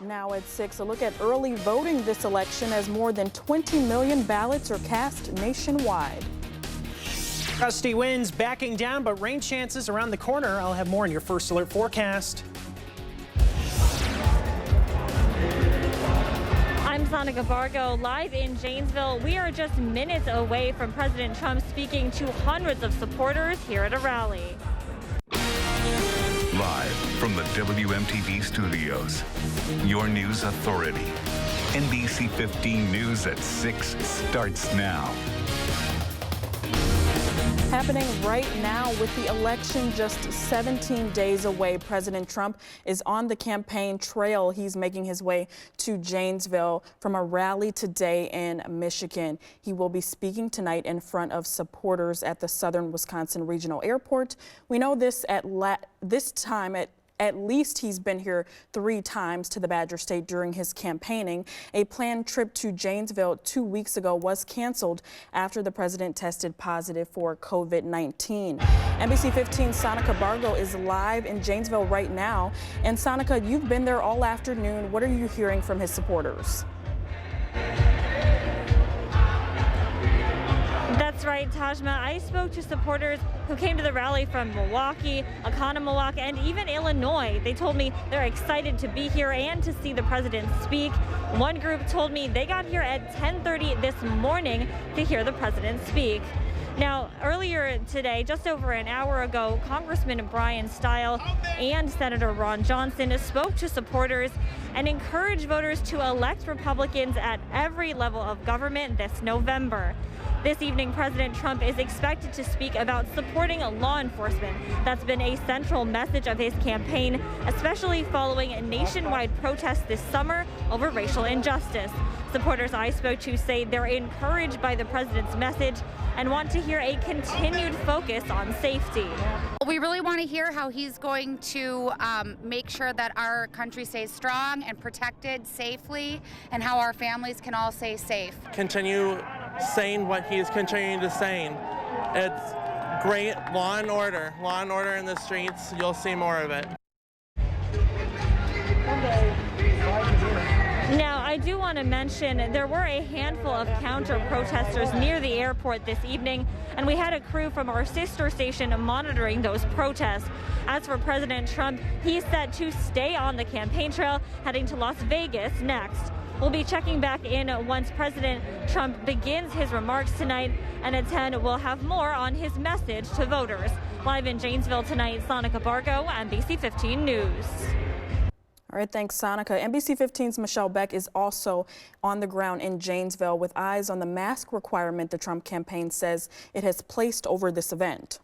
Now at 6, a look at early voting this election as more than 20 million ballots are cast nationwide. Gusty winds backing down, but rain chances around the corner. I'll have more in your first alert forecast. I'm Sonica Bargo, live in Janesville. We are just minutes away from President Trump speaking to hundreds of supporters here at a rally. Live from the WMTV studios, your news authority. NBC15 News at 6 starts now. Happening right now with the election just 17 days away. President Trump is on the campaign trail. He's making his way to Janesville from a rally today in Michigan. He will be speaking tonight in front of supporters at the Southern Wisconsin Regional Airport. We know this at least he's been here 3 times to the Badger State during his campaigning. A planned trip to Janesville 2 weeks ago was canceled after the president tested positive for COVID-19. NBC15's Sonica Bargo is live in Janesville right now. And Sonica, you've been there all afternoon. What are you hearing from his supporters? That's right, Tajma. I spoke to supporters who came to the rally from Milwaukee, Oconomowoc, and even Illinois. They told me they're excited to be here and to see the president speak. One group told me they got here at 10:30 this morning to hear the president speak. Now, earlier today, just over an hour ago, Congressman Brian Stile and Senator Ron Johnson spoke to supporters and encouraged voters to elect Republicans at every level of government this November. This evening, President Trump is expected to speak about supporting law enforcement. That's been a central message of his campaign, especially following nationwide protests this summer over racial injustice. Supporters I spoke to say they're encouraged by the president's message and want to hear a continued focus on safety. We really want to hear how he's going to make sure that our country stays strong and protected safely, and how our families can all stay safe. Continue saying what he is continuing to say. It's great law and order in the streets. You'll see more of it. Now, I do want to mention there were a handful of counter-protesters near the airport this evening, and we had a crew from our sister station monitoring those protests. As for President Trump, he's set to stay on the campaign trail, heading to Las Vegas next. We'll be checking back in once President Trump begins his remarks tonight, and at 10, we'll have more on his message to voters. Live in Janesville tonight, Sonica Bargo, NBC15 News. All right, thanks, Sonica. NBC15's Michelle Beck is also on the ground in Janesville with eyes on the mask requirement the Trump campaign says it has placed over this event.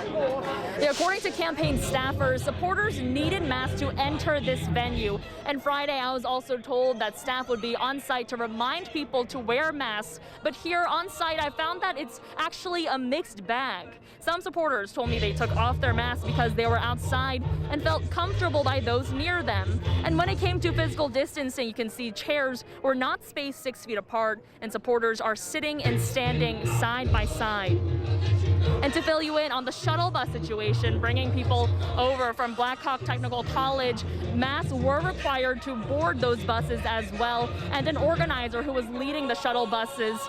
Yeah, according to campaign staffers, supporters needed masks to enter this venue. And Friday, I was also told that staff would be on site to remind people to wear masks. But here on site, I found that it's actually a mixed bag. Some supporters told me they took off their masks because they were outside and felt comfortable by those near them. And when it came to physical distancing, you can see chairs were not spaced 6 feet apart, and supporters are sitting and standing side by side. And to fill you in on the shuttle bus situation, bringing people over from Blackhawk Technical College, masks were required to board those buses as well. And an organizer who was leading the shuttle buses,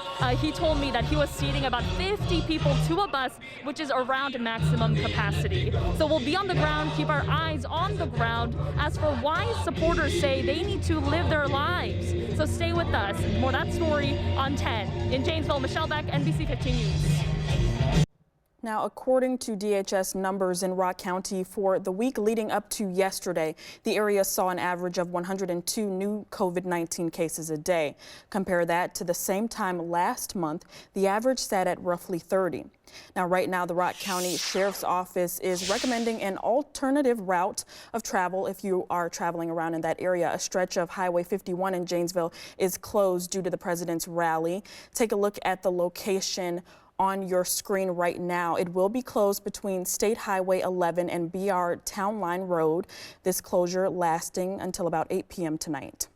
he told me that he was seating about 50 people to a bus, which is around maximum capacity. So we'll be on the ground, keep our eyes on the ground as for why supporters say they need to live their lives. So stay with us. More of that story on 10. In Janesville, Michelle Beck, NBC15 News. Now, according to DHS numbers in Rock County for the week leading up to yesterday, the area saw an average of 102 new COVID-19 cases a day. Compare that to the same time last month, the average sat at roughly 30. Now, right now, the Rock County Sheriff's Office is recommending an alternative route of travel if you are traveling around in that area. A stretch of Highway 51 in Janesville is closed due to the president's rally. Take a look at the location on your screen right now. It will be closed between State Highway 11 and BR Town Line Road. This closure lasting until about 8 p.m. tonight.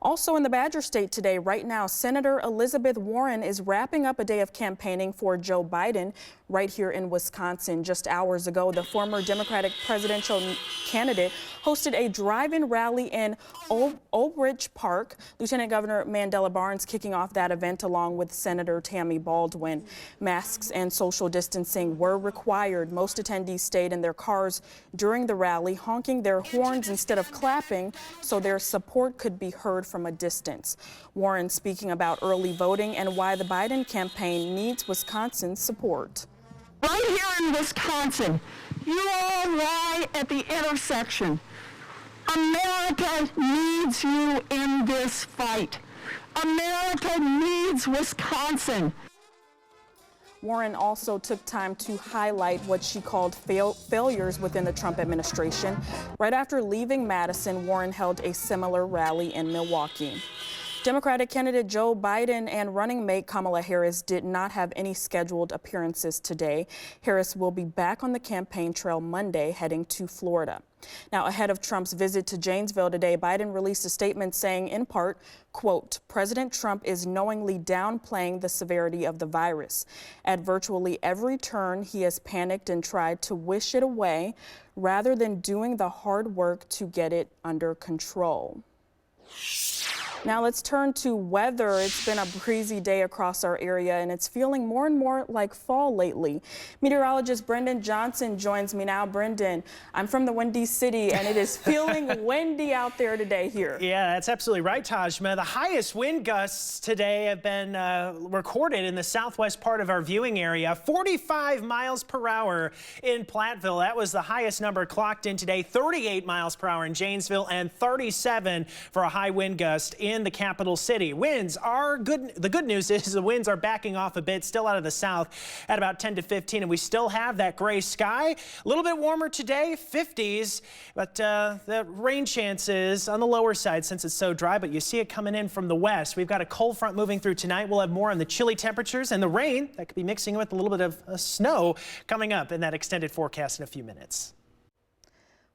Also in the Badger State today, right now, Senator Elizabeth Warren is wrapping up a day of campaigning for Joe Biden right here in Wisconsin. Just hours ago, the former Democratic presidential candidate hosted a drive-in rally in Old Bridge Park. Lieutenant Governor Mandela Barnes kicking off that event along with Senator Tammy Baldwin. Masks and social distancing were required. Most attendees stayed in their cars during the rally, honking their horns instead of clapping so their support could be heard from a distance. Warren speaking about early voting and why the Biden campaign needs Wisconsin's support. Right here in Wisconsin, you all lie at the intersection. America needs you in this fight. America needs Wisconsin. Warren also took time to highlight what she called failures within the Trump administration. Right after leaving Madison, Warren held a similar rally in Milwaukee. Democratic candidate Joe Biden and running mate Kamala Harris did not have any scheduled appearances today. Harris will be back on the campaign trail Monday, heading to Florida. Now, ahead of Trump's visit to Janesville today, Biden released a statement saying, in part, quote, President Trump is knowingly downplaying the severity of the virus. At virtually every turn, he has panicked and tried to wish it away rather than doing the hard work to get it under control. Now let's turn to weather. It's been a breezy day across our area, and it's feeling more and more like fall lately. Meteorologist Brendan Johnson joins me now. Brendan, I'm from the Windy City, and it is feeling windy out there today here. Yeah, that's absolutely right, Tajma. The highest wind gusts today have been recorded in the southwest part of our viewing area. 45 miles per hour in Platteville. That was the highest number clocked in today. 38 miles per hour in Janesville and 37 for a high wind gust in the capital city. Winds are good. The good news is the winds are backing off a bit, still out of the south at about 10 to 15, and we still have that gray sky. A little bit warmer today, 50s, but the rain chances on the lower side since it's so dry, but you see it coming in from the west. We've got a cold front moving through tonight. We'll have more on the chilly temperatures and the rain that could be mixing with a little bit of snow coming up in that extended forecast in a few minutes.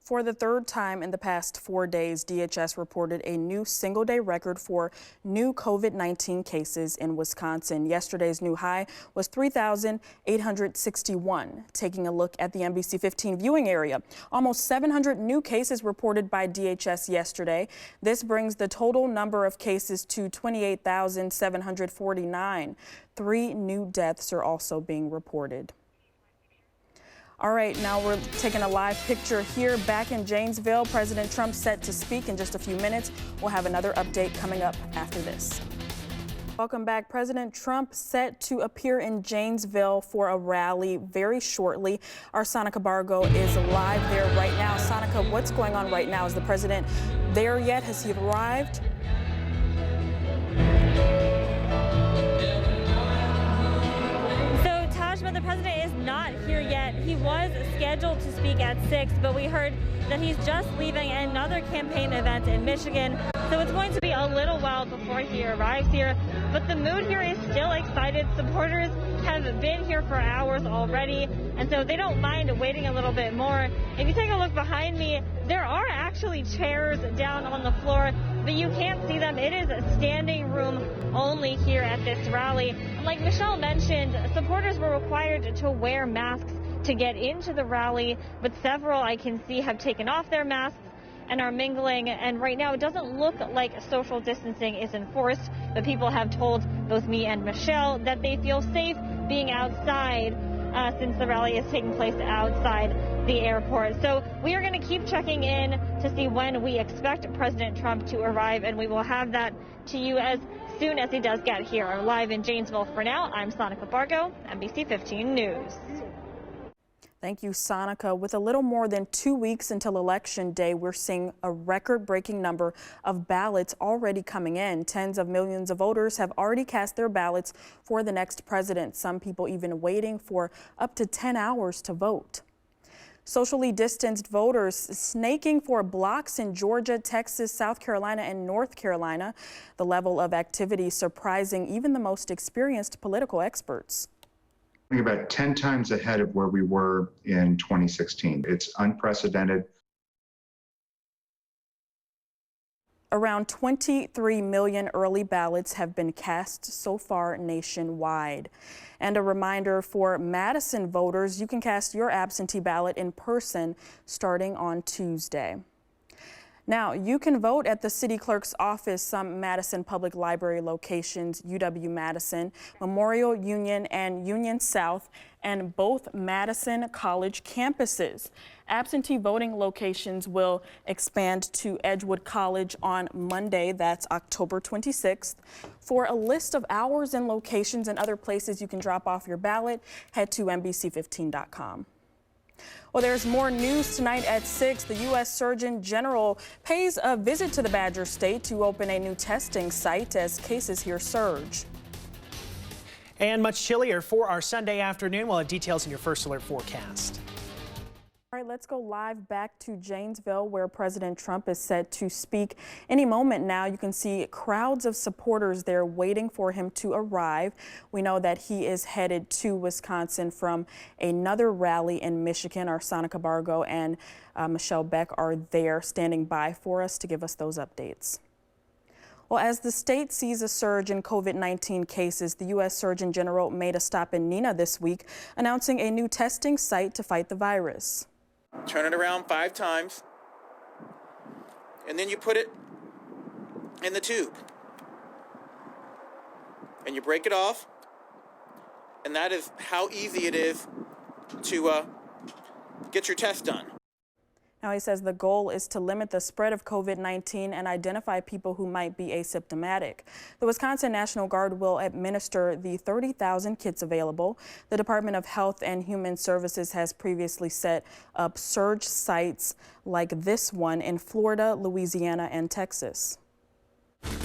For the third time in the past 4 days, DHS reported a new single-day record for new COVID-19 cases in Wisconsin. Yesterday's new high was 3,861. Taking a look at the NBC15 viewing area, almost 700 new cases reported by DHS yesterday. This brings the total number of cases to 28,749. 3 new deaths are also being reported. All right, now we're taking a live picture here back in Janesville. President Trump set to speak in just a few minutes. We'll have another update coming up after this. Welcome back. President Trump set to appear in Janesville for a rally very shortly. Our Sonica Bargo is live there right now. Sonica, what's going on right now? Is the president there yet? Has he arrived? The president is not here yet. He was scheduled to speak at 6, but we heard that he's just leaving another campaign event in Michigan. So it's going to be a little while before he arrives here. But the mood here is still excited. Supporters have been here for hours already, and so they don't mind waiting a little bit more. If you take a look behind me, there are actually chairs down on the floor, but you can't see them. It is standing room only here at this rally. Like Michelle mentioned, supporters were required to wear masks to get into the rally, but several I can see have taken off their masks and are mingling, and right now it doesn't look like social distancing is enforced, but people have told both me and Michelle that they feel safe being outside since the rally is taking place outside the airport. So we are going to keep checking in to see when we expect President Trump to arrive, and we will have that to you as soon as he does get here. Live in Janesville for now, I'm Sonica Bargo, NBC15 News. Thank you, Sonica. With a little more than 2 weeks until Election Day, we're seeing a record-breaking number of ballots already coming in. Tens of millions of voters have already cast their ballots for the next president. Some people even waiting for up to 10 hours to vote. Socially distanced voters snaking for blocks in Georgia, Texas, South Carolina, and North Carolina. The level of activity surprising even the most experienced political experts. About 10 times ahead of where we were in 2016. It's unprecedented. Around 23 million early ballots have been cast so far nationwide. And a reminder for Madison voters, you can cast your absentee ballot in person starting on Tuesday. Now, you can vote at the city clerk's office, some Madison Public Library locations, UW-Madison, Memorial Union, and Union South, and both Madison College campuses. Absentee voting locations will expand to Edgewood College on Monday, that's October 26th. For a list of hours and locations and other places you can drop off your ballot, head to NBC15.com. Well, there's more news tonight at 6. The U.S. Surgeon General pays a visit to the Badger State to open a new testing site as cases here surge. And much chillier for our Sunday afternoon. We'll have details in your First Alert forecast. All right, let's go live back to Janesville, where President Trump is set to speak any moment now. You can see crowds of supporters there waiting for him to arrive. We know that he is headed to Wisconsin from another rally in Michigan. Our Sonica Bargo and Michelle Beck are there standing by for us to give us those updates. Well, as the state sees a surge in COVID-19 cases, the U.S. Surgeon General made a stop in Neenah this week, announcing a new testing site to fight the virus. Turn it around 5 times, and then you put it in the tube, and you break it off, and that is how easy it is to get your test done. Now, he says the goal is to limit the spread of COVID-19 and identify people who might be asymptomatic. The Wisconsin National Guard will administer the 30,000 kits available. The Department of Health and Human Services has previously set up surge sites like this one in Florida, Louisiana, and Texas.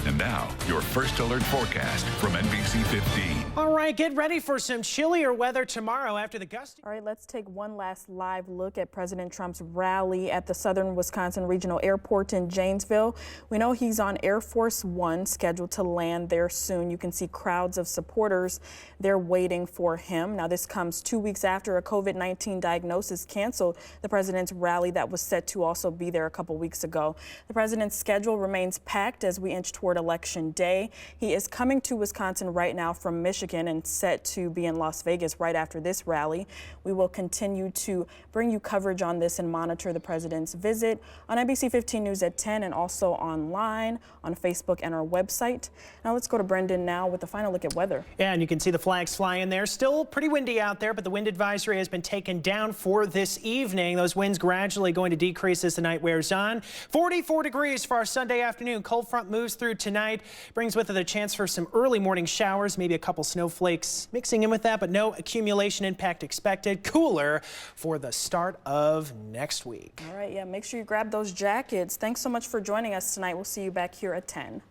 And now, your First Alert forecast from NBC15. All right, get ready for some chillier weather tomorrow after the gusty. All right, let's take one last live look at President Trump's rally at the Southern Wisconsin Regional Airport in Janesville. We know he's on Air Force One, scheduled to land there soon. You can see crowds of supporters there waiting for him. Now, this comes 2 weeks after a COVID-19 diagnosis canceled the president's rally that was set to also be there a couple weeks ago. The president's schedule remains packed as we inch toward Election Day. He is coming to Wisconsin right now from Michigan and set to be in Las Vegas right after this rally. We will continue to bring you coverage on this and monitor the president's visit on NBC 15 News at 10 and also online on Facebook and our website. Now let's go to Brendan now with the final look at weather. Yeah, and you can see the flags flying there. Still pretty windy out there, but the wind advisory has been taken down for this evening. Those winds gradually going to decrease as the night wears on. 44 degrees for our Sunday afternoon. Cold front moves through tonight, brings with it a chance for some early morning showers, maybe a couple snowflakes mixing in with that, but no accumulation impact expected. Cooler for the start of next week. All right, yeah, make sure you grab those jackets. Thanks so much for joining us tonight. We'll see you back here at 10.